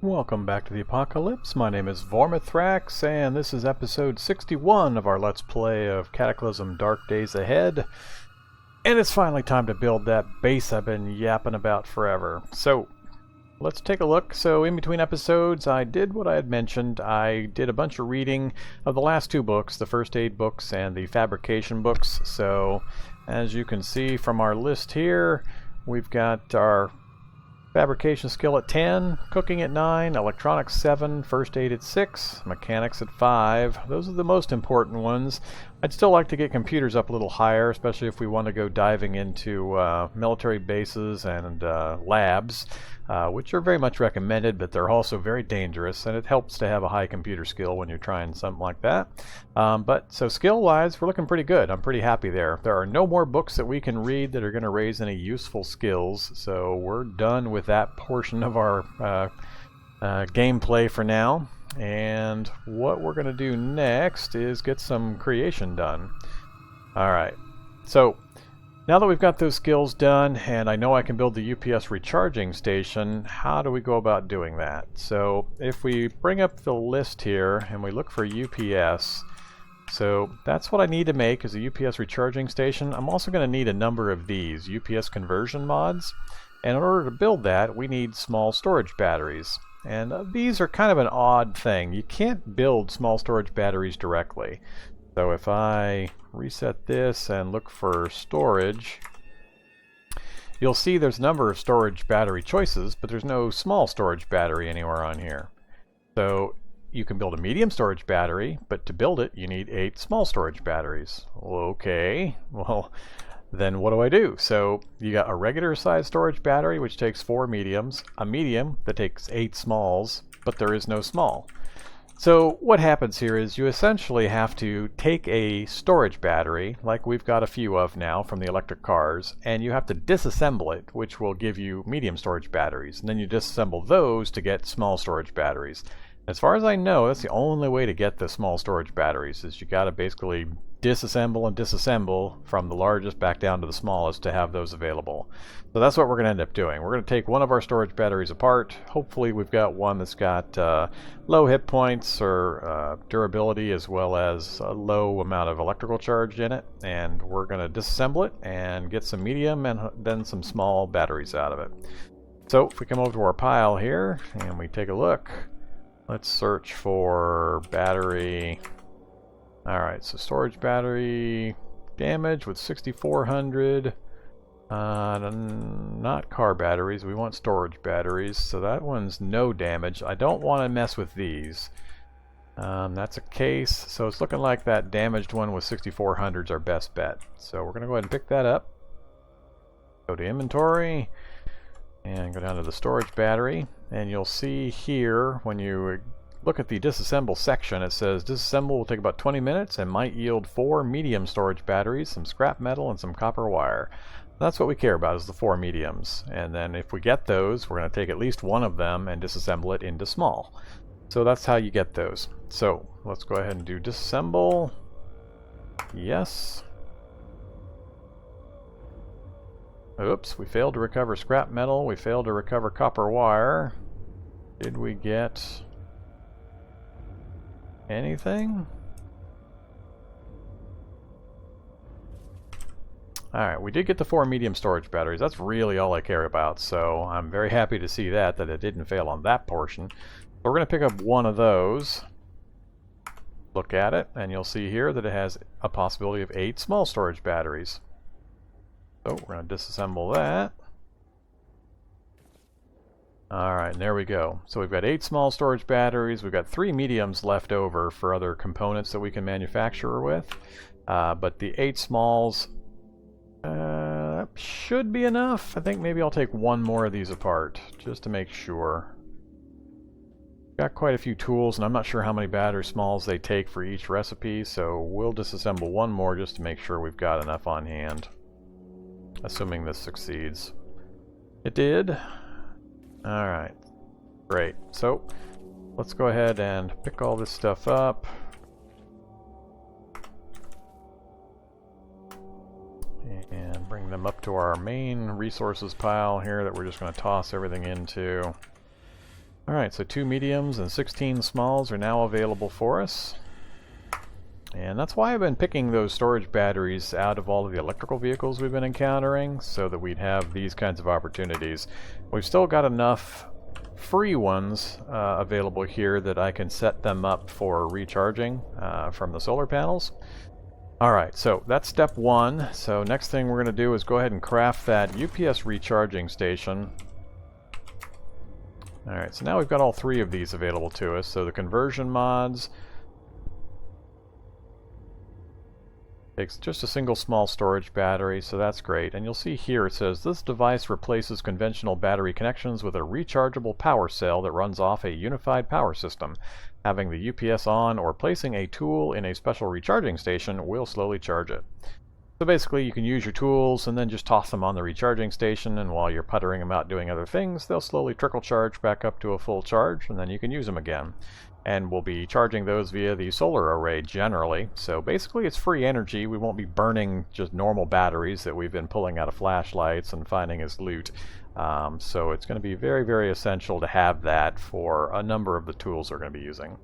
Welcome back to the Apocalypse. My name is Vormithrax, and this is episode 61 of our Let's Play of Cataclysm Dark Days Ahead. And it's finally time to build that base I've been yapping about forever. So, let's take a look. So, in between episodes, I did what I had mentioned. I did a bunch of reading of the last two books, the first aid books and the fabrication books. So, as you can see from our list here, we've got our fabrication skill at 10, cooking at 9, electronics 7, first aid at 6, mechanics at 5. Those are the most important ones. I'd still like to get computers up a little higher, especially if we want to go diving into military bases and labs, which are very much recommended, but they're also very dangerous, and it helps to have a high computer skill when you're trying something like that. So skill-wise, we're looking pretty good. I'm pretty happy there. There are no more books that we can read that are going to raise any useful skills, so we're done with that portion of our gameplay for now. And what we're going to do next is get some creation done. Alright, so now that we've got those skills done, and I know I can build the UPS recharging station, how do we go about doing that? So if we bring up the list here and we look for UPS, so that's what I need to make is a UPS recharging station. I'm also going to need a number of these UPS conversion mods, and in order to build that we need small storage batteries. And these are kind of an odd thing. You can't build small storage batteries directly. So if I reset this and look for storage, you'll see there's a number of storage battery choices, but there's no small storage battery anywhere on here. So you can build a medium storage battery, but to build it you need 8 small storage batteries. Okay, well then what do I do? So you got a regular size storage battery which takes 4 mediums, a medium that takes 8 smalls, but there is no small. So what happens here is you essentially have to take a storage battery, like we've got a few of now from the electric cars, and you have to disassemble it, which will give you medium storage batteries, and then you disassemble those to get small storage batteries. As far as I know, that's the only way to get the small storage batteries, is you gotta basically disassemble and disassemble from the largest back down to the smallest to have those available. So that's what we're going to end up doing. We're going to take one of our storage batteries apart. Hopefully we've got one that's got low hit points or durability, as well as a low amount of electrical charge in it, and we're going to disassemble it and get some medium and then some small batteries out of it. So if we come over to our pile here and we take a look, let's search for battery. Alright, so storage battery damage with 6400. Not car batteries, we want storage batteries, so that one's no damage. I don't want to mess with these. That's a case, so it's looking like that damaged one with 6400 is our best bet. So we're going to go ahead and pick that up. Go to inventory and go down to the storage battery, and you'll see here when you look at the disassemble section, it says disassemble will take about 20 minutes and might yield 4 medium storage batteries, some scrap metal, and some copper wire. That's what we care about, is the 4 mediums. And then if we get those, we're going to take at least one of them and disassemble it into small. So that's how you get those. So let's go ahead and do disassemble. Yes. Oops, we failed to recover scrap metal. We failed to recover copper wire. Did we get anything? Alright, we did get the 4 medium storage batteries. That's really all I care about, so I'm very happy to see that it didn't fail on that portion. We're going to pick up one of those, look at it, and you'll see here that it has a possibility of 8 small storage batteries. So we're going to disassemble that. Alright, and there we go. So we've got 8 small storage batteries, we've got 3 mediums left over for other components that we can manufacture with. But the 8 smalls should be enough. I think maybe I'll take one more of these apart, just to make sure. Got quite a few tools, and I'm not sure how many battery smalls they take for each recipe, so we'll disassemble one more just to make sure we've got enough on hand. Assuming this succeeds. It did. Alright, great. So let's go ahead and pick all this stuff up. And bring them up to our main resources pile here that we're just going to toss everything into. Alright, so 2 mediums and 16 smalls are now available for us. And that's why I've been picking those storage batteries out of all of the electrical vehicles we've been encountering, so that we'd have these kinds of opportunities. We've still got enough free ones available here that I can set them up for recharging from the solar panels. Alright, so that's step 1. So next thing we're going to do is go ahead and craft that UPS recharging station. Alright, so now we've got all 3 of these available to us. So the conversion mods takes just a single small storage battery, so that's great. And you'll see here it says, this device replaces conventional battery connections with a rechargeable power cell that runs off a unified power system. Having the UPS on or placing a tool in a special recharging station will slowly charge it. So basically you can use your tools and then just toss them on the recharging station, and while you're puttering them out doing other things, they'll slowly trickle charge back up to a full charge, and then you can use them again. And we'll be charging those via the solar array generally. So basically it's free energy. We won't be burning just normal batteries that we've been pulling out of flashlights and finding as loot. So it's going to be very, very essential to have that for a number of the tools we're going to be using.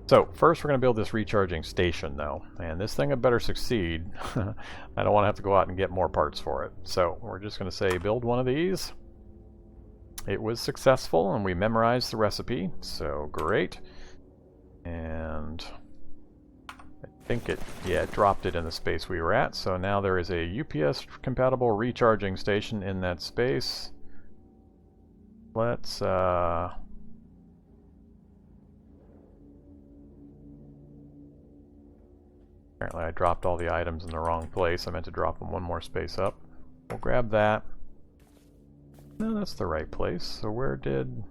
So first we're going to build this recharging station though. And this thing had better succeed. I don't want to have to go out and get more parts for it. So we're just going to say build one of these. It was successful and we memorized the recipe. So great. And I think it dropped it in the space we were at. So now there is a UPS compatible recharging station in that space. Let's apparently I dropped all the items in the wrong place. I meant to drop them one more space up. We'll grab that. No, that's the right place. So where did...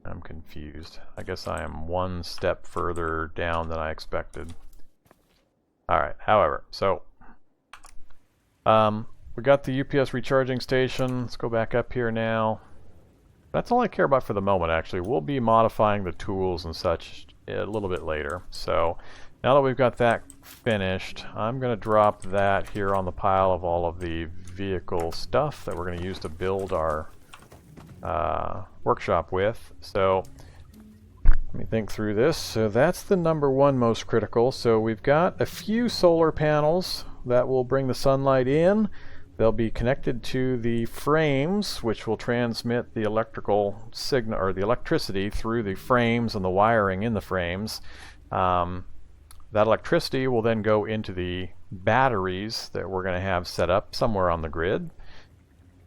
I'm confused. I guess I am one step further down than I expected. Alright, however, so we got the UPS recharging station. Let's go back up here now. That's all I care about for the moment, actually. We'll be modifying the tools and such a little bit later. So now that we've got that finished, I'm going to drop that here on the pile of all of the vehicle stuff that we're going to use to build our workshop with. So let me think through this. So that's the number 1 most critical. So we've got a few solar panels that will bring the sunlight in. They'll be connected to the frames, which will transmit the electrical signal or the electricity through the frames and the wiring in the frames. That electricity will then go into the batteries that we're going to have set up somewhere on the grid.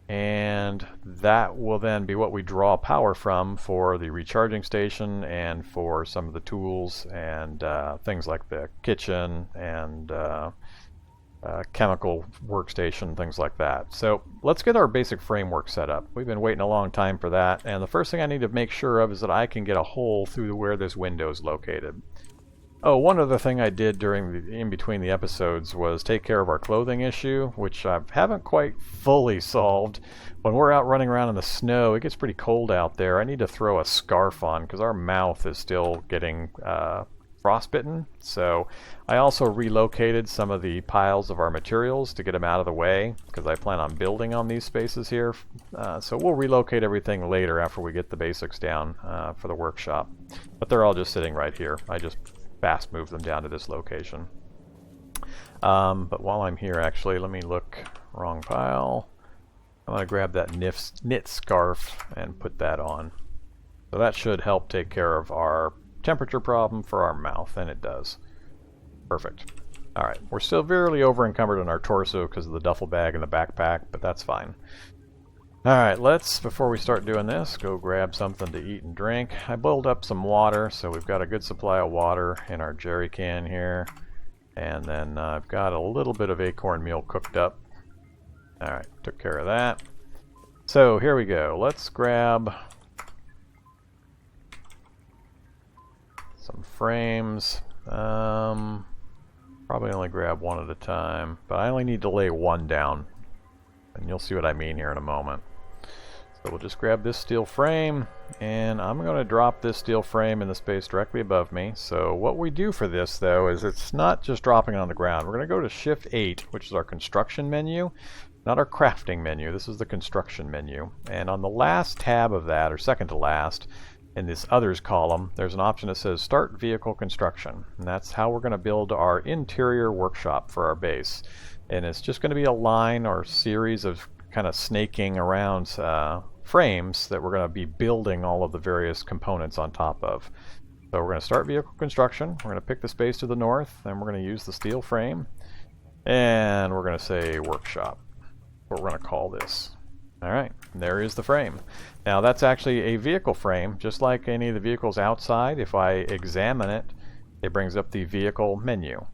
And that will then be what we draw power from for the recharging station and for some of the tools and things like the kitchen and chemical workstation, things like that. So let's get our basic framework set up. We've been waiting a long time for that, and the first thing I need to make sure of is that I can get a hole through where this window is located. Oh, one other thing I did in between the episodes was take care of our clothing issue, which I haven't quite fully solved. When we're out running around in the snow, it gets pretty cold out there. I need to throw a scarf on because our mouth is still getting frostbitten. So I also relocated some of the piles of our materials to get them out of the way because I plan on building on these spaces here. So we'll relocate everything later after we get the basics down for the workshop. But they're all just sitting right here. I just fast move them down to this location. But while I'm here, actually, let me look. Wrong pile. I'm going to grab that knit scarf and put that on. So that should help take care of our temperature problem for our mouth, and it does. Perfect. Alright, we're severely over encumbered on our torso because of the duffel bag and the backpack, but that's fine. Alright, let's, before we start doing this, go grab something to eat and drink. I boiled up some water, so we've got a good supply of water in our jerry can here. And then I've got a little bit of acorn meal cooked up. Alright, took care of that. So here we go. Let's grab some frames. Probably only grab one at a time, but I only need to lay one down. And you'll see what I mean here in a moment. So we'll just grab this steel frame, and I'm going to drop this steel frame in the space directly above me. So what we do for this, though, is it's not just dropping it on the ground. We're going to go to Shift 8, which is our construction menu, not our crafting menu, this is the construction menu. And on the last tab of that, or second to last, in this others column, there's an option that says start vehicle construction. And that's how we're going to build our interior workshop for our base. And it's just going to be a line or series of kind of snaking around frames that we're going to be building all of the various components on top of. So we're going to start vehicle construction. We're going to pick the space to the north, and we're going to use the steel frame. And we're going to say workshop. What we're going to call this. Alright, there is the frame. Now that's actually a vehicle frame, just like any of the vehicles outside. If I examine it, it brings up the vehicle menu.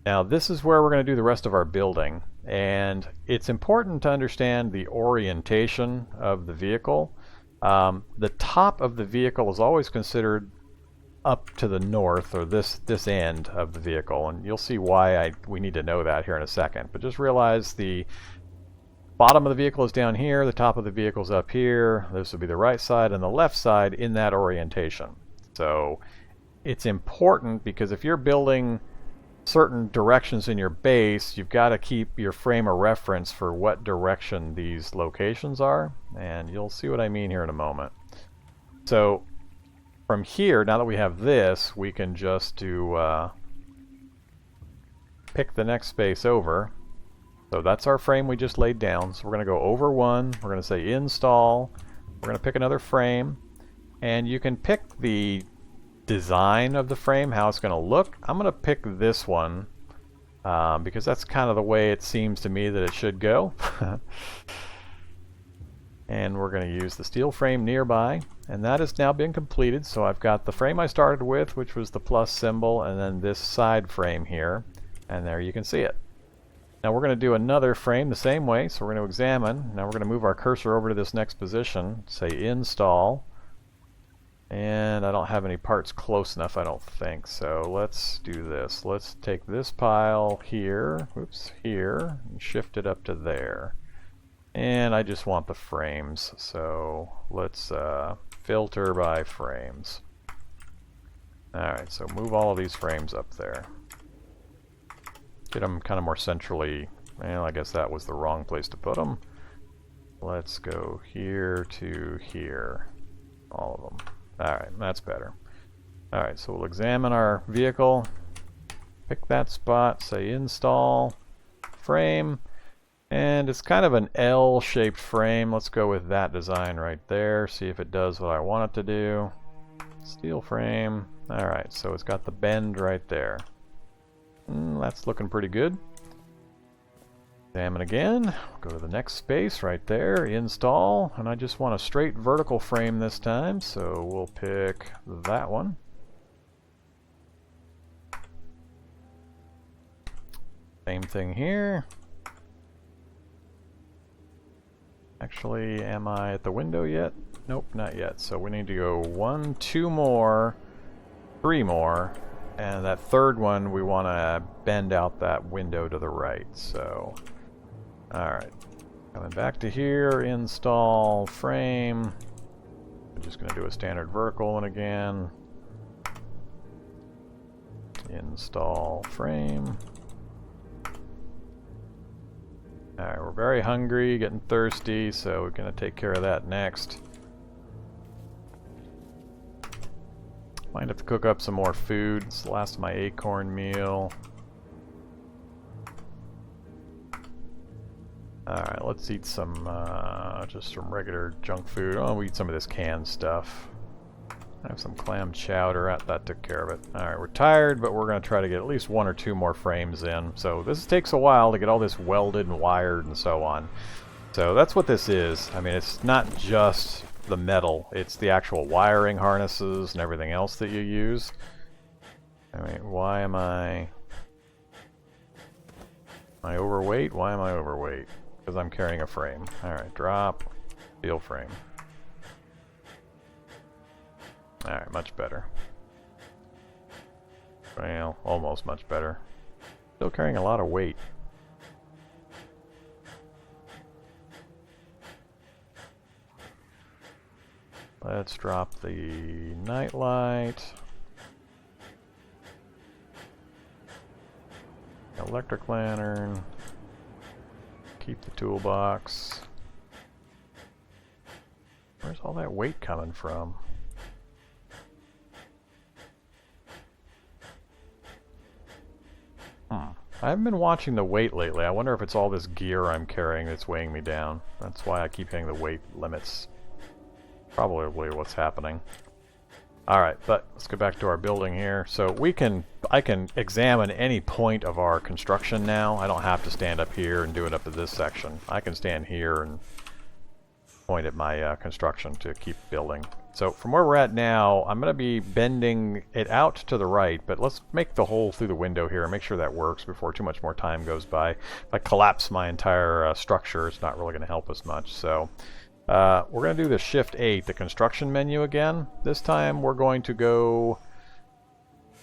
Now this is where we're going to do the rest of our building, and it's important to understand the orientation of the vehicle. The top of the vehicle is always considered up to the north, or this end of the vehicle, and you'll see why we need to know that here in a second. But just realize the bottom of the vehicle is down here, the top of the vehicle is up here. This would be the right side and the left side in that orientation. So it's important because if you're building certain directions in your base, you've got to keep your frame of reference for what direction these locations are, and you'll see what I mean here in a moment. So from here, now that we have this, we can just do pick the next space over. So that's our frame we just laid down. So we're going to go over one, we're going to say install, we're going to pick another frame, and you can pick the design of the frame, how it's going to look. I'm going to pick this one because that's kind of the way it seems to me that it should go. And we're going to use the steel frame nearby, and that has now been completed. So I've got the frame I started with, which was the plus symbol, and then this side frame here, and there you can see it. Now we're going to do another frame the same way, so we're going to examine. Now we're going to move our cursor over to this next position, say install, and I don't have any parts close enough, I don't think, so let's do this. Let's take this pile here, here, and shift it up to there. And I just want the frames, so let's filter by frames. Alright, so move all of these frames up there. Get them kind of more centrally. Well, I guess that was the wrong place to put them. Let's go here to here. All of them. Alright, that's better. Alright, so we'll examine our vehicle. Pick that spot, say install, frame, and it's kind of an L-shaped frame. Let's go with that design right there, see if it does what I want it to do. Steel frame. Alright, so it's got the bend right there. That's looking pretty good. Examine again. Go to the next space right there, install, and I just want a straight vertical frame this time, so we'll pick that one. Same thing here. Actually, am I at the window yet? Nope, not yet. So we need to go 1, 2 more, 3 more. And that third one, we want to bend out that window to the right. So, alright. Coming back to here, install, frame. I'm just going to do a standard vertical one again. Install, frame. Alright, we're very hungry, getting thirsty, so we're going to take care of that next. Might have to cook up some more food. It's the last of my acorn meal. Alright, let's eat some, just some regular junk food. Oh, we'll eat some of this canned stuff. I have some clam chowder. That took care of it. Alright, we're tired, but we're going to try to get at least 1 or 2 more frames in. So this takes a while to get all this welded and wired and so on. So that's what this is. I mean, it's not just the metal, it's the actual wiring harnesses and everything else that you use. I mean, why am I overweight? Why am I overweight? Because I'm carrying a frame. Alright, drop, steel frame. Alright, much better. Well, almost much better. Still carrying a lot of weight. Let's drop the nightlight. Electric lantern. keep the toolbox. Where's all that weight coming from? I haven't been watching the weight lately. I wonder if it's all this gear I'm carrying that's weighing me down. That's why I keep hitting the weight limits. Probably what's happening. Alright, but let's go back to our building here. So I can examine any point of our construction now. I don't have to stand up here and do it up to this section. I can stand here and point at my construction to keep building. So from where we're at now, I'm going to be bending it out to the right, but let's make the hole through the window here and make sure that works before too much more time goes by. If I collapse my entire structure, it's not really going to help us much. So we're going to do the Shift 8, the construction menu again. This time we're going to go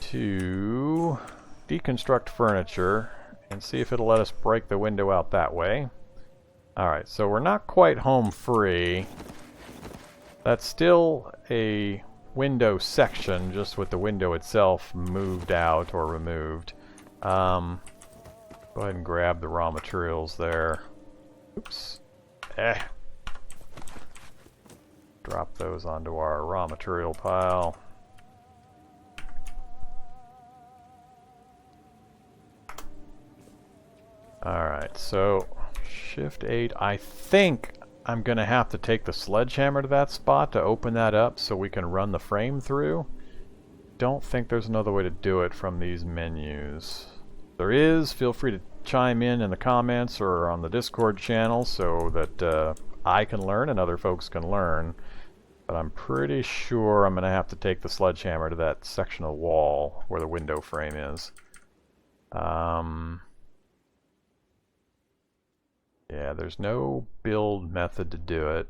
to deconstruct furniture and see if it'll let us break the window out that way. Alright, so we're not quite home free. That's still a window section, just with the window itself moved out or removed. Go ahead and grab the raw materials there. Oops. Drop those onto our raw material pile. Alright, so Shift 8. I think I'm going to have to take the sledgehammer to that spot to open that up so we can run the frame through. Don't think there's another way to do it from these menus. There is, feel free to chime in the comments or on the Discord channel so that I can learn and other folks can learn. But I'm pretty sure I'm going to have to take the sledgehammer to that section of wall where the window frame is. Yeah, there's no build method to do it.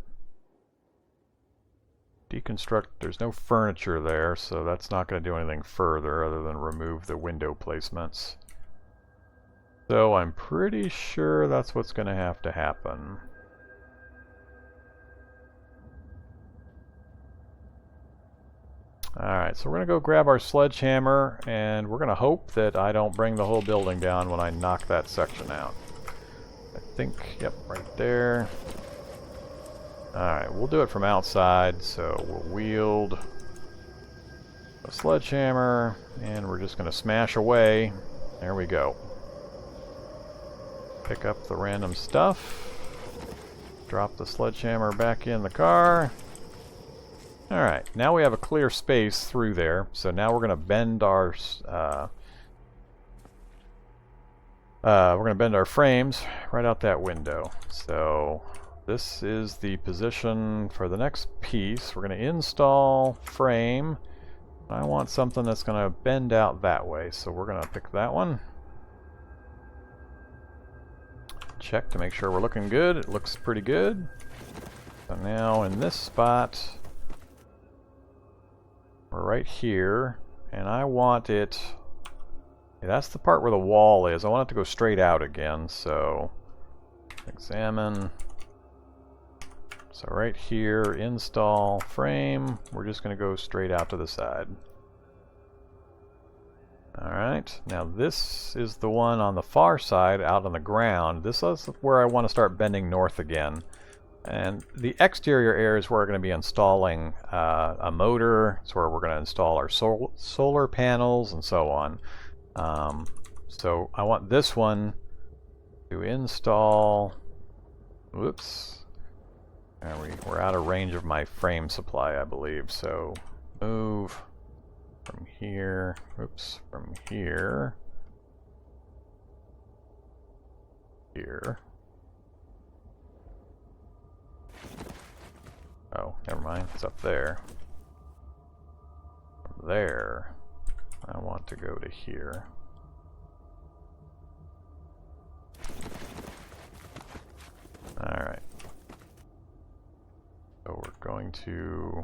Deconstruct, there's no furniture there, so that's not going to do anything further other than remove the window placements. So I'm pretty sure that's what's going to have to happen. Alright, so we're going to go grab our sledgehammer, and we're going to hope that I don't bring the whole building down when I knock that section out. I think, yep, right there. Alright, we'll do it from outside, so we'll wield a sledgehammer, and we're just going to smash away. There we go. Pick up the random stuff. Drop the sledgehammer back in the car. Alright, now we have a clear space through there, so now we're going to bend our frames right out that window. So this is the position for the next piece. We're going to install frame. I want something that's going to bend out that way, so we're going to pick that one. Check to make sure we're looking good. It looks pretty good. So now in this spot, we're right here, and I want it... That's the part where the wall is. I want it to go straight out again, so examine. So right here, install frame. We're just going to go straight out to the side. Alright, now this is the one on the far side out on the ground. This is where I want to start bending north again. And the exterior area is where we're going to be installing a motor. It's where we're going to install our solar panels and so on. So I want this one to install. Whoops. We're out of range of my frame supply, I believe. So move from here. Oops, from here. Here. Oh, never mind. It's up there. From there, I want to go to here. Alright. So we're going to...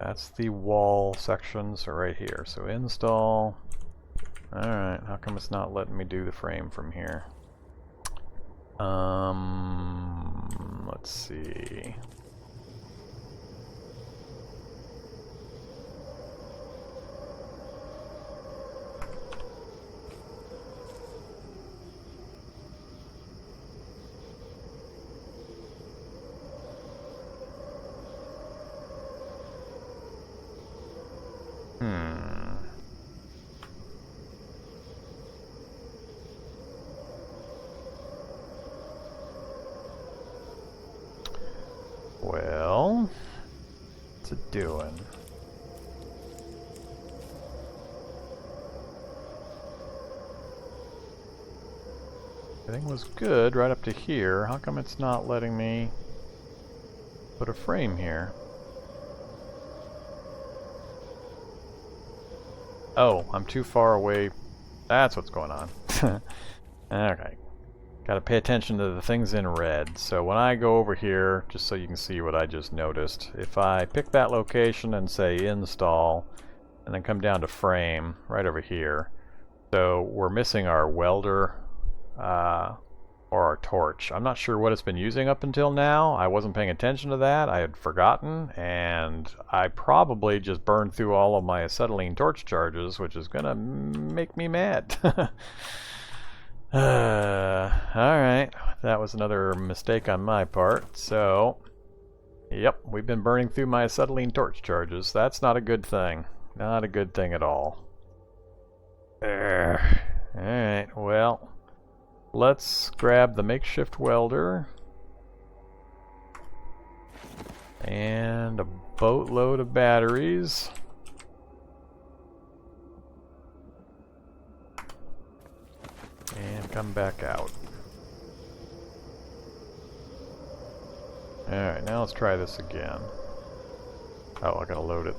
That's the wall section, so right here. So install. Alright, how come it's not letting me do the frame from here? Let's see. Well, what's it doing? Everything was good right up to here. How come it's not letting me put a frame here? Oh, I'm too far away. That's what's going on. Okay. Gotta pay attention to the things in red. So when I go over here, just so you can see what I just noticed, if I pick that location and say install, and then come down to frame, right over here, so we're missing our welder or our torch. I'm not sure what it's been using up until now. I wasn't paying attention to that. I had forgotten, and I probably just burned through all of my acetylene torch charges, which is gonna make me mad. Alright, that was another mistake on my part. So, yep, we've been burning through my acetylene torch charges. That's not a good thing. Not a good thing at all. Alright, well, let's grab the makeshift welder and a boatload of batteries. And come back out. Alright, now let's try this again. Oh, I gotta load it.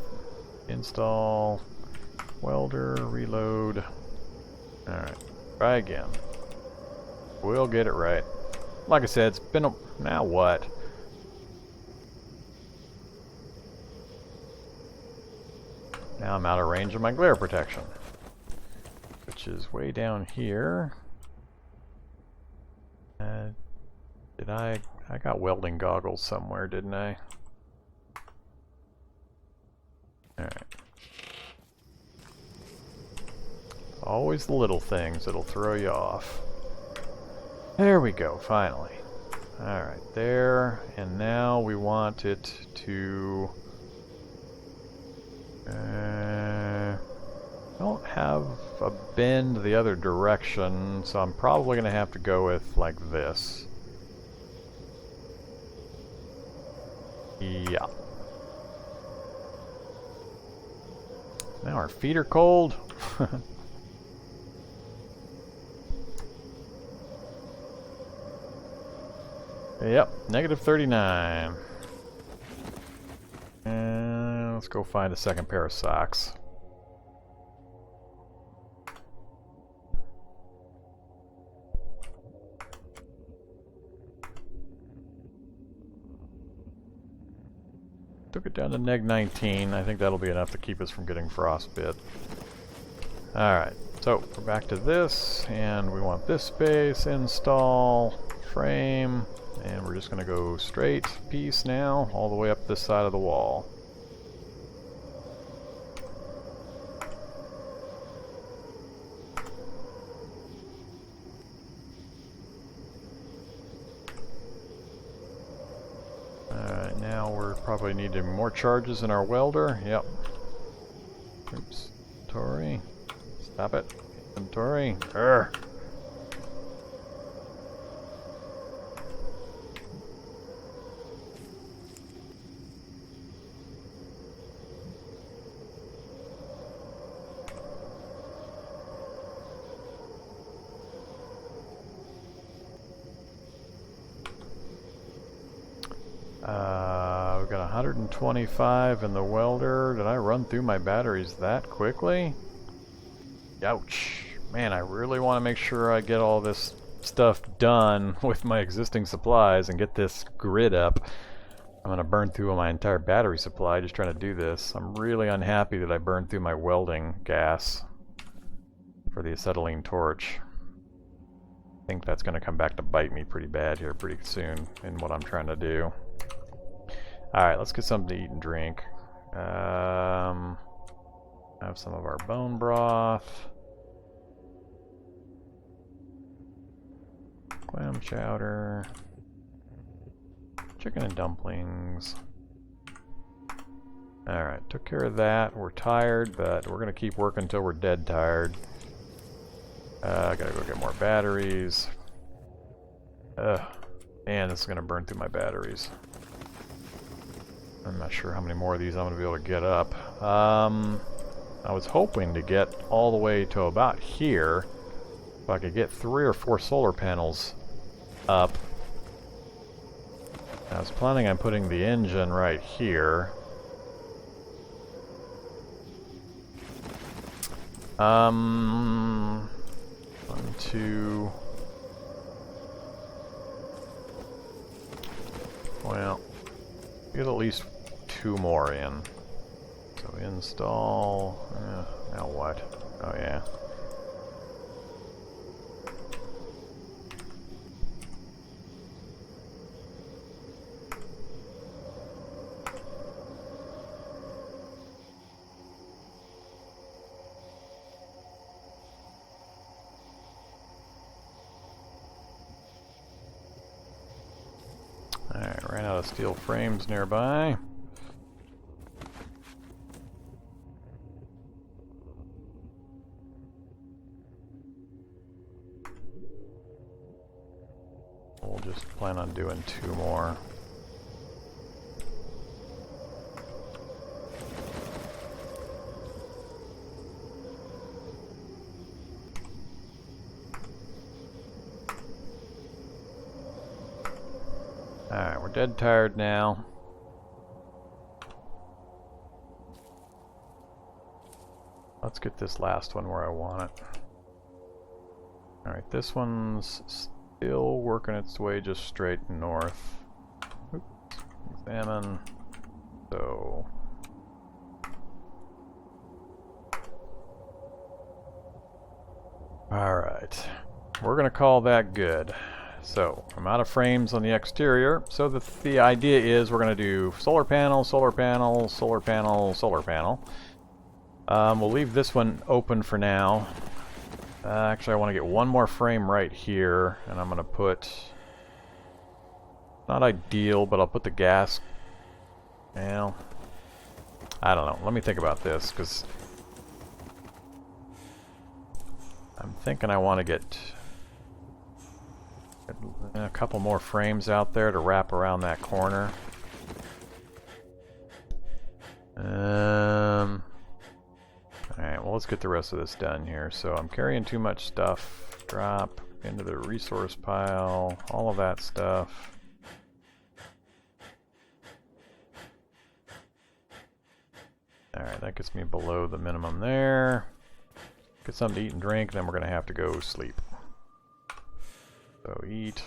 Install, welder, reload. Alright, try again. We'll get it right. Like I said, it's been a... Now what? Now I'm out of range of my glare protection, which is way down here. Did I got welding goggles somewhere, didn't I? Alright. Always the little things that'll throw you off. There we go, finally. Alright, there. And now we want it to... don't have a bend the other direction, so I'm probably going to have to go with like this. Yeah. Now our feet are cold. Yep, negative 39. And let's go find a second pair of socks. Took it down to neg 19. I think that'll be enough to keep us from getting frostbit. Alright, so we're back to this, and we want this space, install, frame, and we're just going to go straight piece now, all the way up this side of the wall. Alright, now we're probably needing more charges in our welder. Yep. Oops. Inventory. Stop it. Inventory. Urgh. We've got 125 in the welder. Did I run through my batteries that quickly? Ouch. Man, I really want to make sure I get all this stuff done with my existing supplies and get this grid up. I'm going to burn through my entire battery supply just trying to do this. I'm really unhappy that I burned through my welding gas for the acetylene torch. I think that's going to come back to bite me pretty bad here pretty soon in what I'm trying to do. Alright, let's get something to eat and drink. Have some of our bone broth. Clam chowder. Chicken and dumplings. Alright, took care of that. We're tired, but we're going to keep working until we're dead tired. I gotta go get more batteries. Man, this is going to burn through my batteries. I'm not sure how many more of these I'm going to be able to get up. I was hoping to get all the way to about here. If I could get 3 or 4 solar panels up. I was planning on putting the engine right here. 1, 2... Well, get at least 2 more in. So install... now what? Oh yeah. Alright, ran out of steel frames nearby. We'll just plan on doing 2 more. Alright, we're dead tired now. Let's get this last one where I want it. Alright, this one's still working its way just straight north. Oops. Examine. So... Alright. We're gonna call that good. So, I'm out of frames on the exterior, so the idea is we're going to do solar panel, solar panel, solar panel, solar panel. We'll leave this one open for now. Actually, I want to get 1 more frame right here, and I'm going to put... Not ideal, but I'll put the gas... Well... I don't know. Let me think about this, because... I'm thinking I want to get... a couple more frames out there to wrap around that corner. Alright, well, let's get the rest of this done here. So I'm carrying too much stuff. Drop into the resource pile, all of that stuff. Alright, that gets me below the minimum there. Get something to eat and drink, then we're going to have to go sleep. So eat.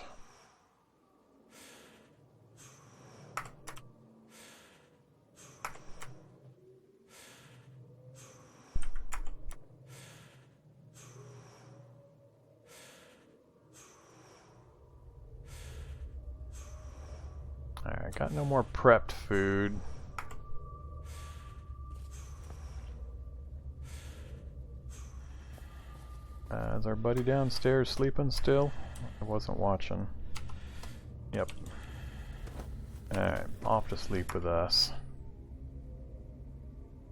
Alright, got no more prepped food. Is our buddy downstairs sleeping still? I wasn't watching. Yep. Alright, off to sleep with us.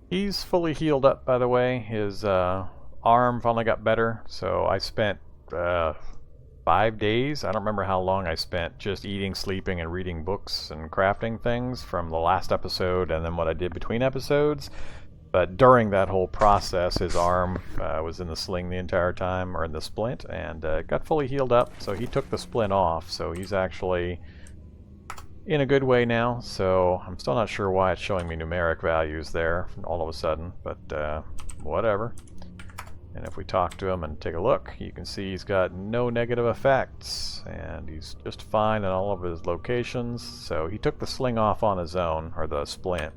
He's fully healed up, by the way. His arm finally got better, so I spent 5 days. I don't remember how long I spent just eating, sleeping, and reading books and crafting things from the last episode and then what I did between episodes. But during that whole process, his arm was in the sling the entire time, or in the splint, and got fully healed up. So he took the splint off, so he's actually in a good way now. So I'm still not sure why it's showing me numeric values there all of a sudden, but whatever. And if we talk to him and take a look, you can see he's got no negative effects, and he's just fine in all of his locations. So he took the sling off on his own, or the splint.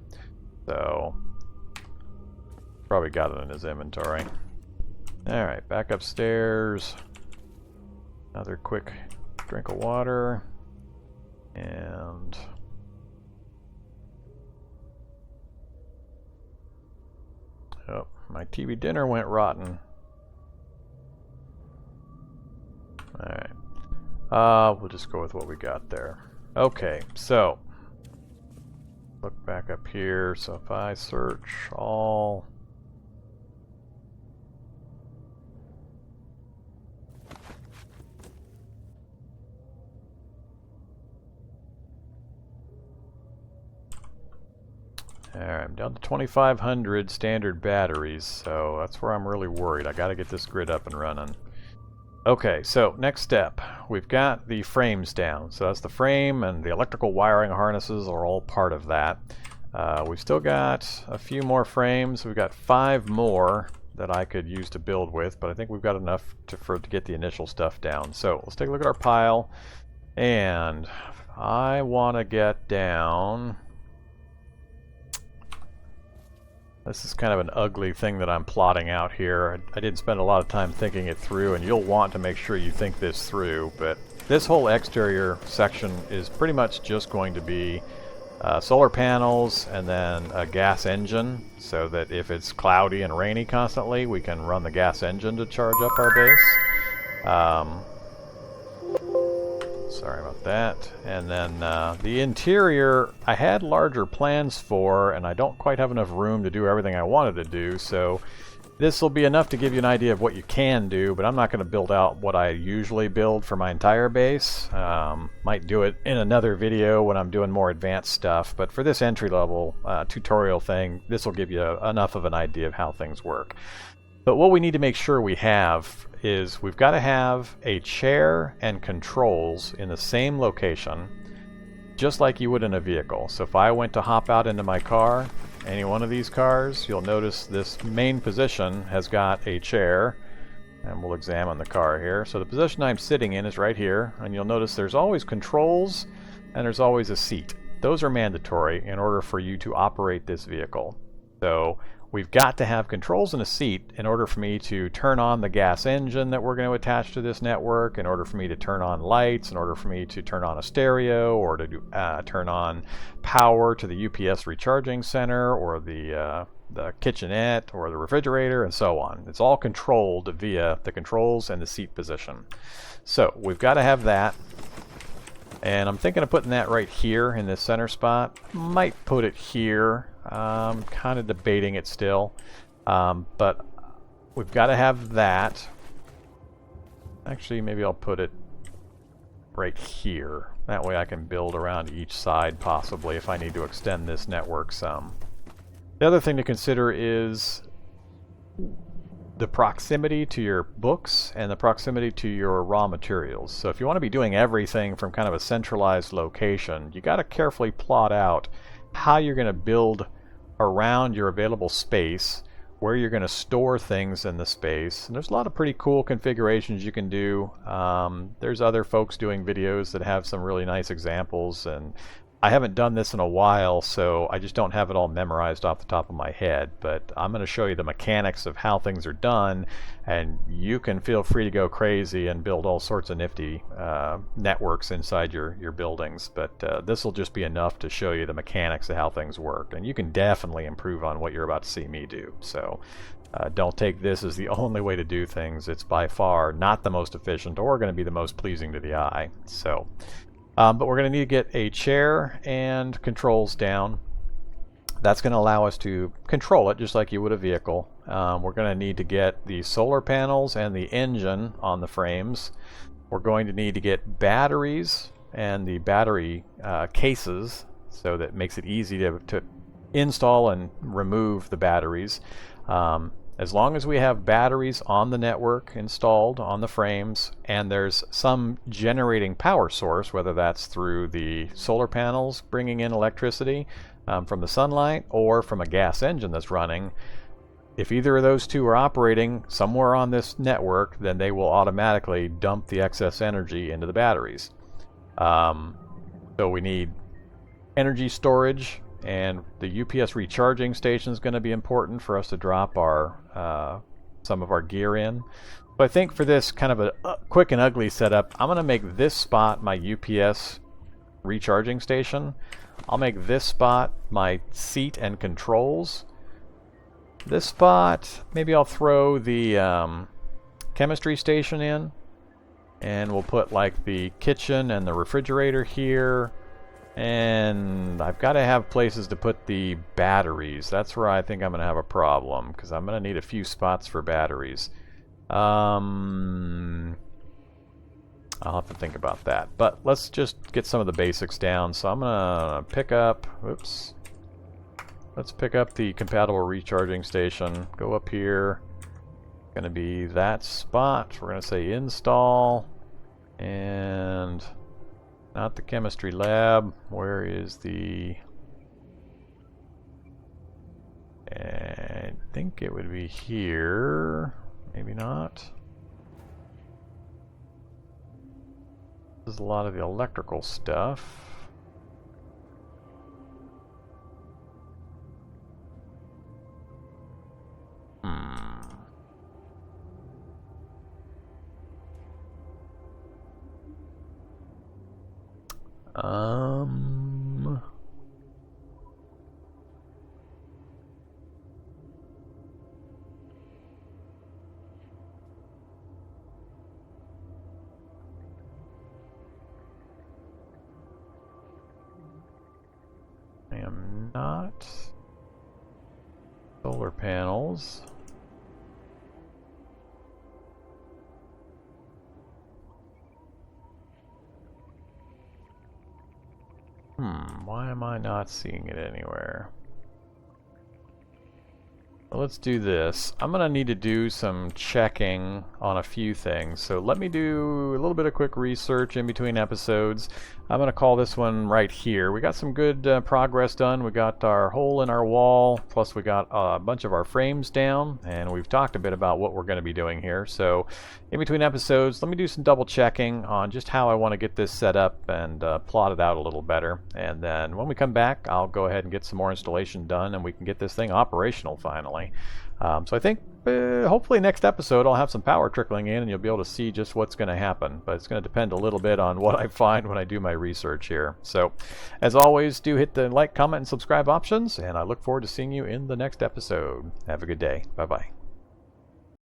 So... probably got it in his inventory. Alright, back upstairs. Another quick drink of water. And... oh, my TV dinner went rotten. Alright. We'll just go with what we got there. Okay, so... look back up here. So if I search all... Alright, I'm down to 2,500 standard batteries, so that's where I'm really worried. I gotta get this grid up and running. Okay, so next step. We've got the frames down. So that's the frame, and the electrical wiring harnesses are all part of that. We've still got a few more frames. We've got 5 more that I could use to build with, but I think we've got enough to get the initial stuff down. So let's take a look at our pile, and I want to get down... This is kind of an ugly thing that I'm plotting out here. I didn't spend a lot of time thinking it through, and you'll want to make sure you think this through, but this whole exterior section is pretty much just going to be solar panels and then a gas engine, so that if it's cloudy and rainy constantly, we can run the gas engine to charge up our base. Sorry about that. And then the interior, I had larger plans for, and I don't quite have enough room to do everything I wanted to do, so this will be enough to give you an idea of what you can do, but I'm not going to build out what I usually build for my entire base. Might do it in another video when I'm doing more advanced stuff, but for this entry-level tutorial thing, this will give you enough of an idea of how things work. But what we need to make sure we have is we've got to have a chair and controls in the same location, just like you would in a vehicle. So if I went to hop out into my car, any one of these cars, you'll notice this main position has got a chair, and we'll examine the car here. So the position I'm sitting in is right here, and you'll notice there's always controls and there's always a seat. Those are mandatory in order for you to operate this vehicle. So we've got to have controls and a seat in order for me to turn on the gas engine that we're going to attach to this network, in order for me to turn on lights, in order for me to turn on a stereo, or to turn on power to the UPS recharging center, or the kitchenette, or the refrigerator, and so on. It's all controlled via the controls and the seat position. So we've got to have that. And I'm thinking of putting that right here in this center spot. Might put it here. I'm kind of debating it still. But we've got to have that. Actually, maybe I'll put it right here. That way I can build around each side possibly if I need to extend this network some. The other thing to consider is the proximity to your books and the proximity to your raw materials. So if you want to be doing everything from kind of a centralized location, you got to carefully plot out how you're going to build around your available space, where you're going to store things in the space. And there's a lot of pretty cool configurations you can do. There's other folks doing videos that have some really nice examples, and I haven't done this in a while, so I just don't have it all memorized off the top of my head, but I'm going to show you the mechanics of how things are done, and you can feel free to go crazy and build all sorts of nifty networks inside your buildings, but this will just be enough to show you the mechanics of how things work, and you can definitely improve on what you're about to see me do. So don't take this as the only way to do things. It's by far not the most efficient or going to be the most pleasing to the eye. So. But we're going to need to get a chair and controls down. That's going to allow us to control it just like you would a vehicle. We're going to need to get the solar panels and the engine on the frames. We're going to need to get batteries and the battery cases, so that makes it easy to install and remove the batteries. As long as we have batteries on the network installed on the frames, and there's some generating power source, whether that's through the solar panels bringing in electricity from the sunlight, or from a gas engine that's running, if either of those two are operating somewhere on this network, then they will automatically dump the excess energy into the batteries. So we need energy storage, and the UPS recharging station is going to be important for us to drop our some of our gear in. But I think for this kind of a quick and ugly setup, I'm going to make this spot my UPS recharging station. I'll make this spot my seat and controls. This spot, maybe I'll throw the chemistry station in, and we'll put like the kitchen and the refrigerator here. And I've got to have places to put the batteries. That's where I think I'm going to have a problem, because I'm going to need a few spots for batteries. I'll have to think about that. But let's just get some of the basics down. So I'm going to pick up... Oops. let's pick up the compatible recharging station. Go up here. Going to be that spot. We're going to say install. And not the chemistry lab. Where is the... I think it would be here. Maybe not. This is a lot of the electrical stuff. I am not. Solar panels. Why am I not seeing it anywhere? Well, let's do this. I'm going to need to do some checking on a few things. So let me do a little bit of quick research in between episodes. I'm going to call this one right here. We got some good progress done. We got our hole in our wall, plus we got a bunch of our frames down, and we've talked a bit about what we're going to be doing here. So in between episodes, let me do some double checking on just how I want to get this set up and plot it out a little better. And then when we come back, I'll go ahead and get some more installation done, and we can get this thing operational finally. So I think hopefully next episode I'll have some power trickling in and you'll be able to see just what's going to happen. But it's going to depend a little bit on what I find when I do my research here. So as always, do hit the like, comment, and subscribe options, and I look forward to seeing you in the next episode. Have a good day. Bye-bye.